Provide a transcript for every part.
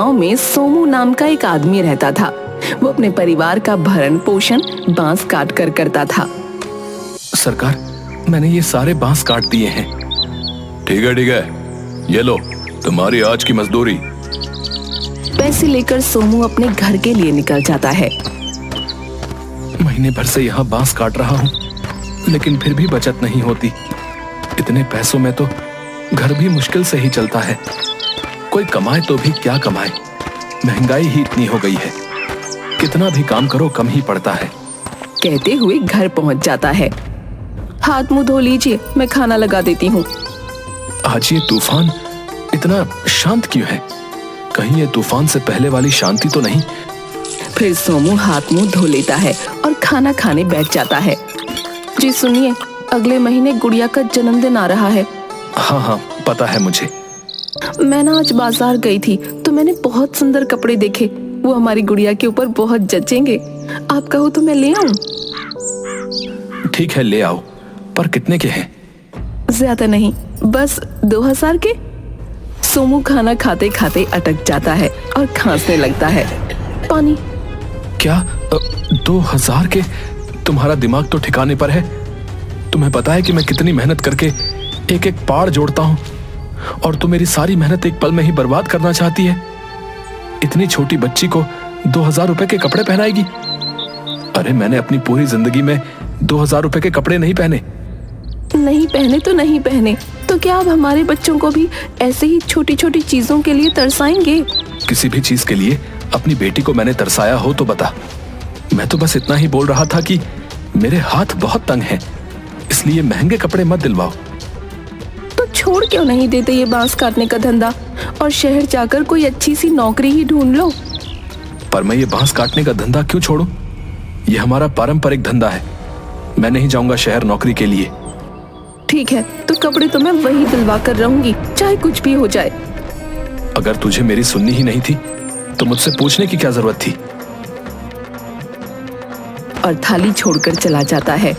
गांव में सोमू नाम का एक आदमी रहता था। वो अपने परिवार का भरण पोषण बांस काट कर करता था। सरकार, मैंने ये सारे बांस काट दिए हैं। ठीक है, ये लो तुम्हारी आज की मजदूरी। पैसे लेकर सोमू अपने घर के लिए निकल जाता है। महीने भर से यहाँ बांस काट रहा हूँ, लेकिन फिर भी बचत नहीं होती। इतने पैसों में तो घर भी मुश्किल से ही चलता है। कोई कमाए तो भी क्या कमाए, महंगाई ही इतनी हो गई है। कितना भी काम करो कम ही पड़ता है। कहते हुए घर पहुंच जाता है। हाथ मुंह धो लीजिए, मैं खाना लगा देती हूँ। आज ये तूफान इतना शांत क्यों है? कहीं ये तूफान से पहले वाली शांति तो नहीं? फिर सोमू हाथ मुंह धो लेता है और खाना खाने बैठ जाता है। जी सुनिए, अगले महीने गुड़िया का जन्मदिन आ रहा है। हाँ, पता है मुझे। मैं ना आज बाजार गई थी तो मैंने बहुत सुंदर कपड़े देखे। वो हमारी गुड़िया के ऊपर बहुत जचेंगे। आप कहो तो मैं ले आऊं? ठीक है, ले आओ, पर कितने के हैं? ज्यादा नहीं, बस 2000 के। सोमू खाना खाते खाते अटक जाता है और खांसने लगता है। पानी। क्या 2000 के? तुम्हारा दिमाग तो ठिकाने पर है? तुम्हें पता है कि मैं कितनी मेहनत करके एक एक पाड़ जोड़ता हूँ, और तू मेरी सारी मेहनत एक पल में ही बर्बाद करना चाहती है। इतनी छोटी बच्ची को 2000 रुपए के कपड़े पहनाएगी? अरे मैंने अपनी पूरी जिंदगी में 2000 रुपए के कपड़े नहीं पहने। नहीं पहने तो नहीं पहने, तो क्या आप हमारे बच्चों को भी ऐसे ही छोटी छोटी चीजों के लिए तरसाएंगे? किसी भी चीज के लिए अपनी बेटी को मैंने तरसाया हो तो बता। मैं तो बस इतना ही बोल रहा था कि मेरे हाथ बहुत तंग हैं, इसलिए महंगे कपड़े मत दिलवाओ। तो छोड़ क्यों नहीं देते ये बांस काटने का धंधा और शहर जाकर कोई अच्छी सी नौकरी ही ढूंढ लो? पर मैं ये बांस काटने का धंधा क्यों छोड़ूं? ये हमारा पारंपरिक धंधा है। मैं नहीं जाऊंगा शहर नौकरी के लिए। ठीक है, तो कपड़े तो मैं वही दिलवा कर रहूंगी, चाहे कुछ भी हो जाए। अगर तुझे मेरी सुननी ही नहीं थी तो मुझसे पूछने की क्या जरूरत थी? और थाली छोड़कर चला जाता है।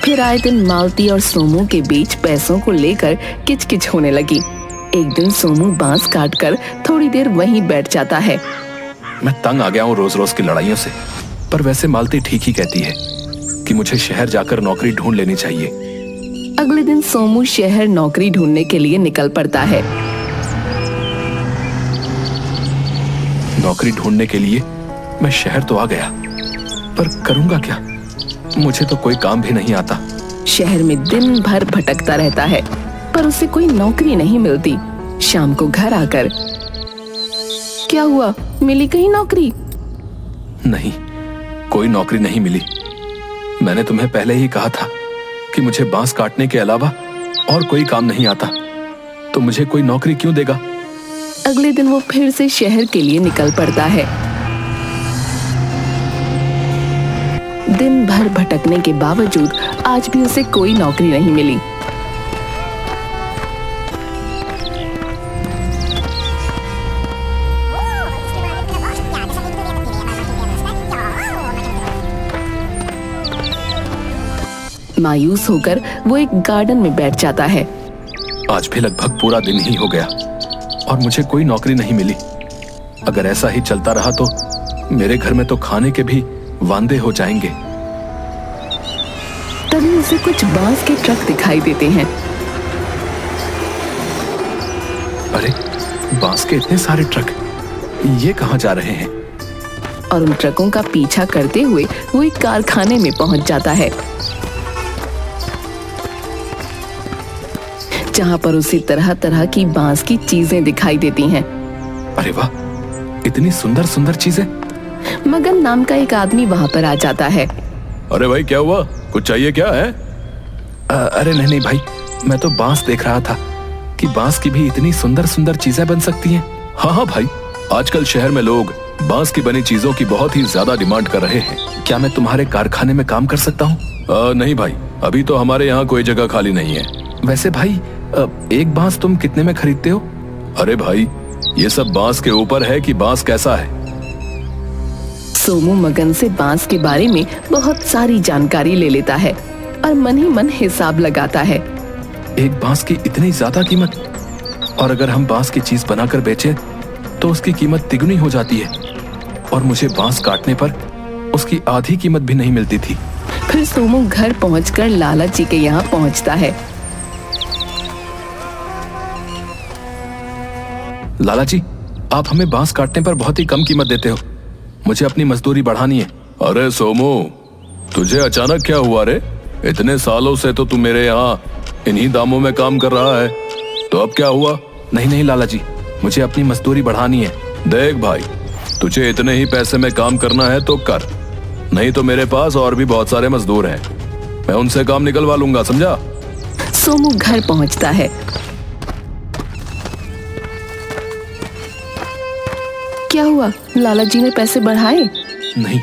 फिर आए दिन मालती और सोमू के बीच पैसों को लेकर किचकिच होने लगी। एक दिन सोमू बांस काटकर थोड़ी देर वहीं बैठ जाता है। मैं तंग आ गया हूँ रोज रोज की लड़ाइयों से। पर वैसे मालती ठीक ही कहती है कि मुझे शहर जाकर नौकरी ढूंढ लेनी चाहिए। अगले दिन सोमू शहर नौकरी ढूंढने के लिए निकल पड़ता है। नौकरी ढूंढने के लिए मैं शहर तो आ गया, पर करूंगा क्या? मुझे तो कोई काम भी नहीं आता। शहर में दिन भर भटकता रहता है, पर उसे कोई नौकरी नहीं मिलती। शाम को घर आकर, क्या हुआ, मिली कहीं नौकरी? नहीं, कोई नौकरी नहीं मिली। मैंने तुम्हें पहले ही कहा था कि मुझे बांस काटने के अलावा और कोई काम नहीं आता, तो मुझे कोई नौकरी क्यों देगा? अगले दिन वो फिर से शहर के लिए निकल पड़ता है। दिन भर भटकने के बावजूद आज भी उसे कोई नौकरी नहीं मिली। मायूस होकर वो एक गार्डन में बैठ जाता है। आज भी लगभग पूरा दिन ही हो गया और मुझे कोई नौकरी नहीं मिली। अगर ऐसा ही चलता रहा तो मेरे घर में तो खाने के भी वांदे हो जाएंगे। तभी उसे कुछ बांस के ट्रक दिखाई देते हैं। अरे, बांस के इतने सारे ट्रक, ये कहाँ जा रहे हैं? और उन ट्रकों का पीछा करते हुए वो एक कारखाने में पहुंच जाता है, जहां पर उसे तरह तरह की बांस की चीजें दिखाई देती हैं। अरे वाह, इतनी सुंदर सुंदर चीजें। मगन नाम का एक आदमी वहां पर आ जाता है। अरे भाई, क्या हुआ? कुछ चाहिए क्या है? अरे नहीं भाई, मैं तो बांस देख रहा था कि बांस की भी इतनी सुंदर सुंदर चीजें बन सकती हैं। हाँ भाई, आजकल शहर में लोग बांस की बनी चीजों की बहुत ही ज्यादा डिमांड कर रहे हैं। क्या मैं तुम्हारे कारखाने में काम कर सकता हूँ? नहीं भाई, अभी तो हमारे यहाँ कोई जगह खाली नहीं है। वैसे भाई, एक बांस तुम कितने में खरीदते हो? अरे भाई, ये सब बांस के ऊपर है कि बांस कैसा है। सोमू मगन से बांस के बारे में बहुत सारी जानकारी ले लेता है और मन ही मन हिसाब लगाता है। एक बांस की इतनी ज्यादा कीमत, और अगर हम बांस की चीज बनाकर बेचें तो उसकी कीमत तिगुनी हो जाती है, और मुझे बांस काटने पर उसकी आधी कीमत भी नहीं मिलती थी। फिर सोमू घर पहुंचकर लाला जी के यहाँ पहुंचता है। लाला जी, आप हमें बांस काटने पर बहुत ही कम कीमत देते हो, मुझे अपनी मजदूरी बढ़ानी है। अरे सोमू, तुझे अचानक क्या हुआ रे? इतने सालों से तो तू मेरे यहाँ इन्हीं दामों में काम कर रहा है, तो अब क्या हुआ? नहीं लाला जी, मुझे अपनी मजदूरी बढ़ानी है। देख भाई, तुझे इतने ही पैसे में काम करना है तो कर, नहीं तो मेरे पास और भी बहुत सारे मजदूर हैं, मैं उनसे काम निकलवा लूंगा, समझा? सोमू घर पहुंचता है। क्या हुआ, लाला जी ने पैसे बढ़ाए? नहीं,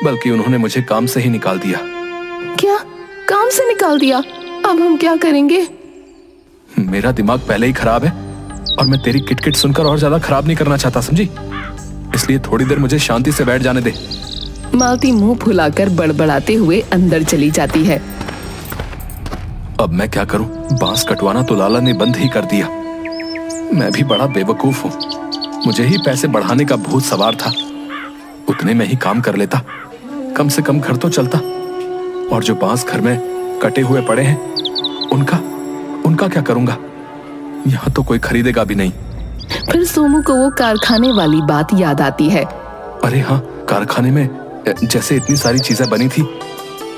बल्कि उन्होंने मुझे काम से ही निकाल दिया। क्या, काम से निकाल दिया? अब हम क्या करेंगे? मेरा दिमाग पहले ही खराब है और मैं तेरी किटकिट सुनकर और ज्यादा खराब नहीं करना चाहता, समझी? इसलिए थोड़ी देर मुझे शांति से बैठ जाने दे। मालती मुंह फुलाकर बड़बड़ाते हुए अंदर चली जाती है। अब मैं क्या करूं? बांस कटवाना तो लाला ने बंद ही कर दिया। मैं भी बड़ा बेवकूफ हूं, मुझे ही पैसे बढ़ाने का भूत सवार था। उतने में ही काम कर लेता, कम से कम घर तो चलता। और जो बांस घर में कटे हुए पड़े हैं उनका क्या करूंगा? यहाँ तो कोई खरीदेगा भी नहीं। फिर सोमू को वो कारखाने वाली बात याद आती है। अरे हाँ, कारखाने में जैसे इतनी सारी चीजें बनी थी,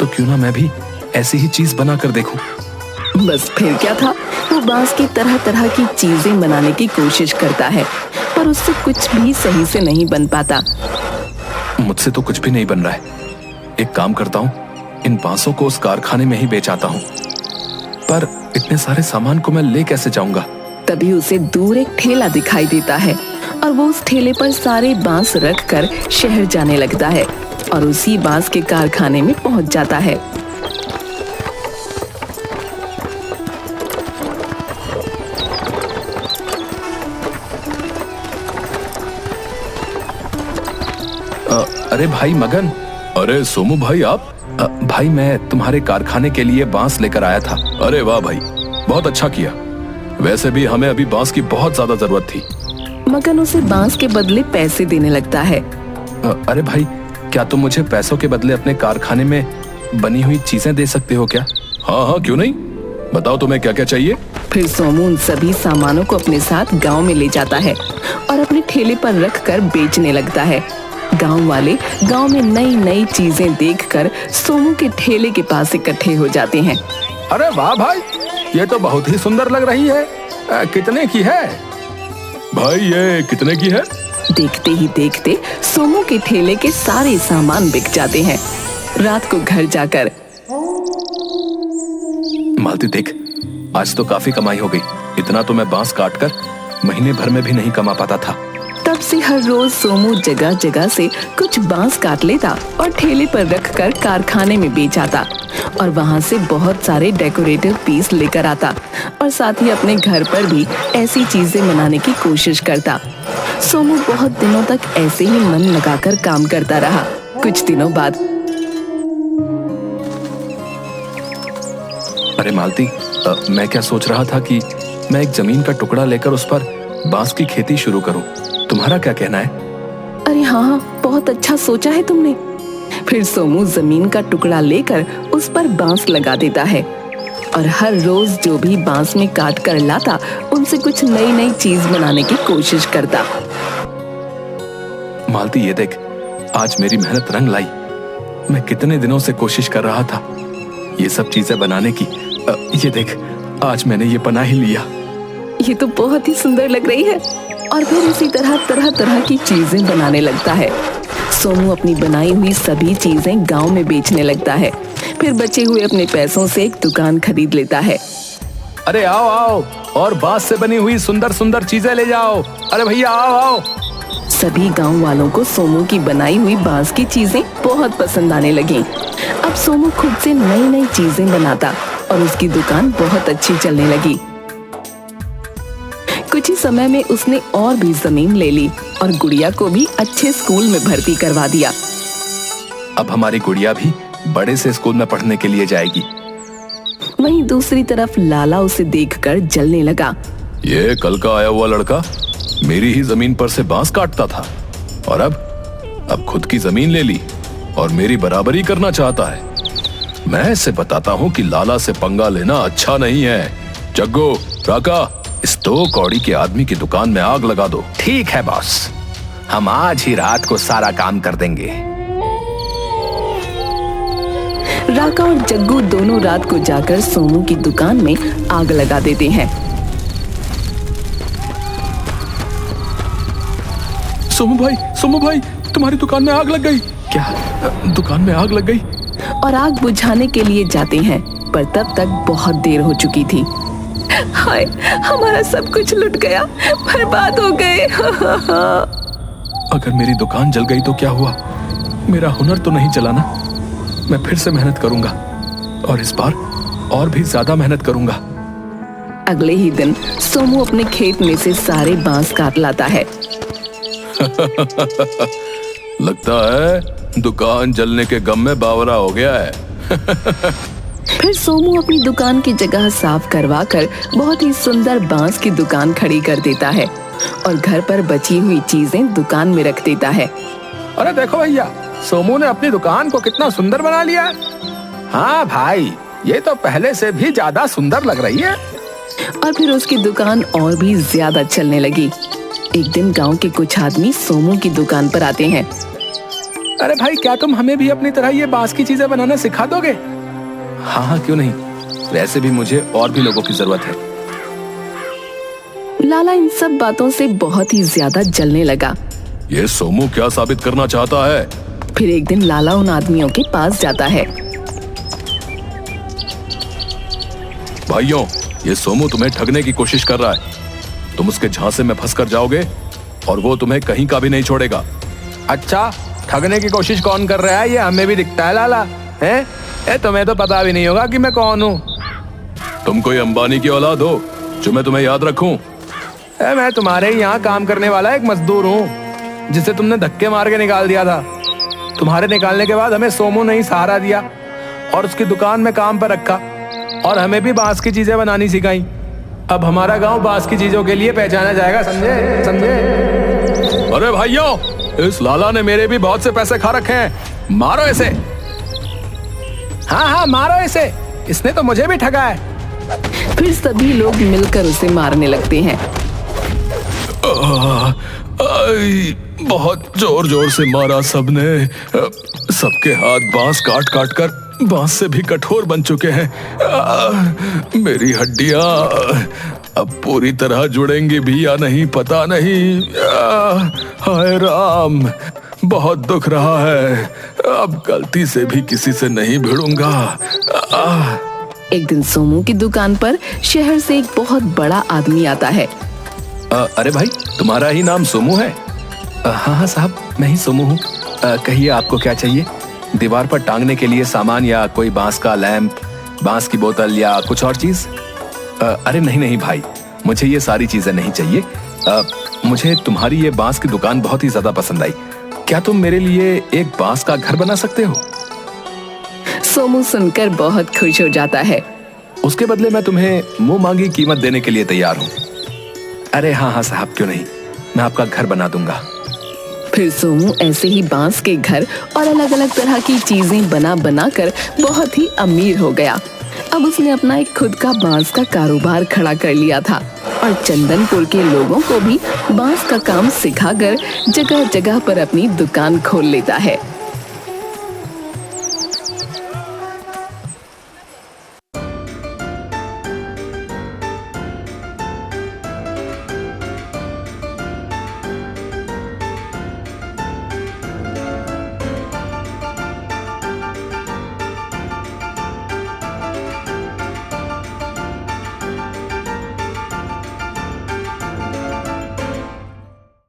तो क्यों ना मैं भी ऐसी ही चीज बना कर देखूं। बस फिर क्या था, वो बांस की तरह तरह की चीजें बनाने की कोशिश करता है, पर उससे कुछ भी सही से नहीं बन पाता। मुझसे तो कुछ भी नहीं बन रहा है। एक काम करता हूँ, इन बांसों को उस कारखाने में ही बेच आता हूँ। पर इतने सारे सामान को मैं ले कैसे जाऊंगा? तभी उसे दूर एक ठेला दिखाई देता है और वो उस ठेले पर सारे बांस रख कर शहर जाने लगता है और उसी बांस के कारखाने में पहुंच जाता है। अरे भाई मगन। अरे सोमू भाई, आप? भाई मैं तुम्हारे कारखाने के लिए बांस लेकर आया था। अरे वाह भाई, बहुत अच्छा किया। वैसे भी हमें अभी बांस की बहुत ज्यादा जरूरत थी। मगन उसे बांस के बदले पैसे देने लगता है। अरे भाई, क्या तुम मुझे पैसों के बदले अपने कारखाने में बनी हुई चीजें दे सकते हो क्या? हाँ, क्यों नहीं, बताओ तुम्हें क्या क्या चाहिए। फिर सोमू उन सभी सामानों को अपने साथ गांव में ले जाता है और अपने ठेले पर रख कर बेचने लगता है। गांव वाले गांव में नई नई चीजें देखकर सोमू के ठेले के पास इकट्ठे हो जाते हैं। अरे वाह भाई, ये तो बहुत ही सुंदर लग रही है। कितने की है? भाई ये कितने की है? देखते ही देखते सोमू के ठेले के सारे सामान बिक जाते हैं। रात को घर जाकर, मालती देख, आज तो काफी कमाई हो गई। इतना तो मैं बांस काटकर महीने भर में भी नहीं कमा पाता था। तब से हर रोज सोमू जगह जगह से कुछ बांस काट लेता और ठेले पर रखकर कारखाने में बेच आता और वहां से बहुत सारे डेकोरेटिव पीस लेकर आता और साथ ही अपने घर पर भी ऐसी चीजें बनाने की कोशिश करता। सोमू बहुत दिनों तक ऐसे ही मन लगाकर काम करता रहा। कुछ दिनों बाद, अरे मालती, मैं क्या सोच रहा था कि मैं एक जमीन का टुकड़ा लेकर उस पर बांस की खेती शुरू करूं। तुम्हारा क्या कहना है? अरे हाँ, बहुत अच्छा सोचा है तुमने। फिर सोमू जमीन का टुकड़ा लेकर उस पर बांस लगा देता है और हर रोज जो भी बांस में काट कर लाता उनसे कुछ नई नई चीज बनाने की कोशिश करता। मालती ये देख, आज मेरी मेहनत रंग लाई। मैं कितने दिनों से कोशिश कर रहा था ये सब चीजें बनाने की। ये देख, आज मैंने ये बना ही लिया। ये तो बहुत ही सुंदर लग रही है। और फिर इसी तरह तरह तरह की चीजें बनाने लगता है। सोमू अपनी बनाई हुई सभी चीजें गांव में बेचने लगता है। फिर बचे हुए अपने पैसों से एक दुकान खरीद लेता है। अरे आओ आओ, और बांस से बनी हुई सुंदर सुंदर चीजें ले जाओ। अरे भैया आओ आओ। सभी गांव वालों को सोमू की बनाई हुई बांस की चीजें बहुत पसंद आने लगी। अब सोमू खुद से नई नई चीजें बनाता और उसकी दुकान बहुत अच्छी चलने लगी। कुछ ही समय में उसने और भी जमीन ले ली और गुड़िया को भी अच्छे स्कूल में भर्ती करवा दिया। अब हमारी गुड़िया भी बड़े से स्कूल में पढ़ने के लिए जाएगी। वहीं दूसरी तरफ लाला उसे देखकर जलने लगा। ये कल का आया हुआ लड़का मेरी ही जमीन पर से बांस काटता था और अब खुद की जमीन ले ली और मेरी बराबरी करना चाहता है। मैं इसे बताता हूँ कि लाला से पंगा लेना अच्छा नहीं है। जग्गू, राका, इस 2 कौड़ी के आदमी की दुकान में आग लगा दो। ठीक है बॉस, हम आज ही रात को सारा काम कर देंगे। राका और जग्गू दोनों रात को जाकर सोमू की दुकान में आग लगा देते हैं। सोमू भाई, तुम्हारी दुकान में आग लग गई। क्या दुकान में आग लग गई? और आग बुझाने के लिए जाते हैं, पर तब तक बहुत देर हो चुकी थी। हाय, हमारा सब कुछ लुट गया, बर्बाद हो गए। अगर मेरी दुकान जल गई तो क्या हुआ? मेरा हुनर तो नहीं चला ना। मैं फिर से मेहनत करूंगा और इस बार और भी ज्यादा मेहनत करूंगा। अगले ही दिन सोमू अपने खेत में से सारे बांस काट लाता है। लगता है दुकान जलने के गम में बावरा हो गया है। फिर सोमू अपनी दुकान की जगह साफ करवा कर बहुत ही सुंदर बांस की दुकान खड़ी कर देता है और घर पर बची हुई चीजें दुकान में रख देता है। अरे देखो भैया, सोमू ने अपनी दुकान को कितना सुंदर बना लिया है। हाँ भाई, ये तो पहले से भी ज्यादा सुंदर लग रही है। और फिर उसकी दुकान और भी ज्यादा चलने लगी। एक दिन गांव के कुछ आदमी सोमू की दुकान पर आते हैं। अरे भाई, क्या तुम हमें भी अपनी तरह ये बांस की चीजें बनाना सिखा दोगे? हाँ, क्यों नहीं। वैसे भी मुझे और भी लोगों की जरूरत है। लाला इन सब बातों से बहुत ही ज्यादा जलने लगा। ये सोमू क्या साबित करना चाहता है? फिर एक दिन लाला उन आदमियों के पास जाता है। भाइयों, ये सोमू तुम्हें ठगने की कोशिश कर रहा है। तुम उसके झांसे में फंस कर जाओगे और वो तुम्हें कहीं का भी नहीं छोड़ेगा। अच्छा, ठगने की कोशिश कौन कर रहा है ये हमें भी दिखता है लाला। हैं? तुम्हें तो पता भी नहीं होगा कि मैं कौन हूँ। तुम कोई अंबानी की औलाद हो जो मैं तुम्हें याद रखूं? मैं तुम्हारे यहाँ काम करने वाला एक मजदूर हूँ जिसे तुमने धक्के मार के निकाल दिया था। तुम्हारे निकालने के बाद हमें सोमू ने ही सहारा दिया और उसकी दुकान में काम पर रखा और हमें भी बांस की चीजें बनानी सिखाई। अब हमारा गांव बांस की चीजों के लिए पहचाना जाएगा, समझे समझे? अरे भाइयों, इस लाला ने मेरे भी बहुत से पैसे खा रखे हैं, मारो इसे। हाँ हाँ, मारो इसे, इसने तो मुझे भी ठगा है। फिर सभी लोग मिलकर उसे मारने लगते हैं। बहुत जोर जोर से मारा सबने। सबके हाथ बांस काट काट कर बांस से भी कठोर बन चुके हैं। मेरी हड्डियां अब पूरी तरह जुड़ेंगी भी या नहीं पता नहीं। हाय राम, बहुत दुख रहा है। अब गलती से भी किसी से नहीं भिड़ूंगा। एक दिन सोमू की दुकान पर शहर से एक बहुत बड़ा आदमी आता है। अरे भाई, तुम्हारा ही नाम सोमू है? हाँ हाँ साहब, मैं ही सोमू हूँ। कहिए आपको क्या चाहिए? दीवार पर टांगने के लिए सामान या कोई बांस का लैंप, बांस की बोतल या कुछ और चीज? अरे नहीं नहीं भाई, मुझे ये सारी चीजें नहीं चाहिए। मुझे तुम्हारी ये बांस की दुकान बहुत ही ज्यादा पसंद आई। क्या तुम मेरे लिए एक बांस का घर बना सकते हो? सोमू सुनकर बहुत खुश हो जाता है। उसके बदले मैं तुम्हें मुंह मांगी कीमत देने के लिए तैयार हूँ। अरे हाँ हाँ साहब, क्यों नहीं, मैं आपका घर बना दूंगा। फिर सोमू ऐसे ही बांस के घर और अलग अलग तरह की चीजें बना बना कर बहुत ही अमीर हो गया। अब उसने अपना एक खुद का बांस का कारोबार खड़ा कर लिया था और चंदनपुर के लोगों को भी बांस का काम सिखाकर जगह जगह पर अपनी दुकान खोल लेता है।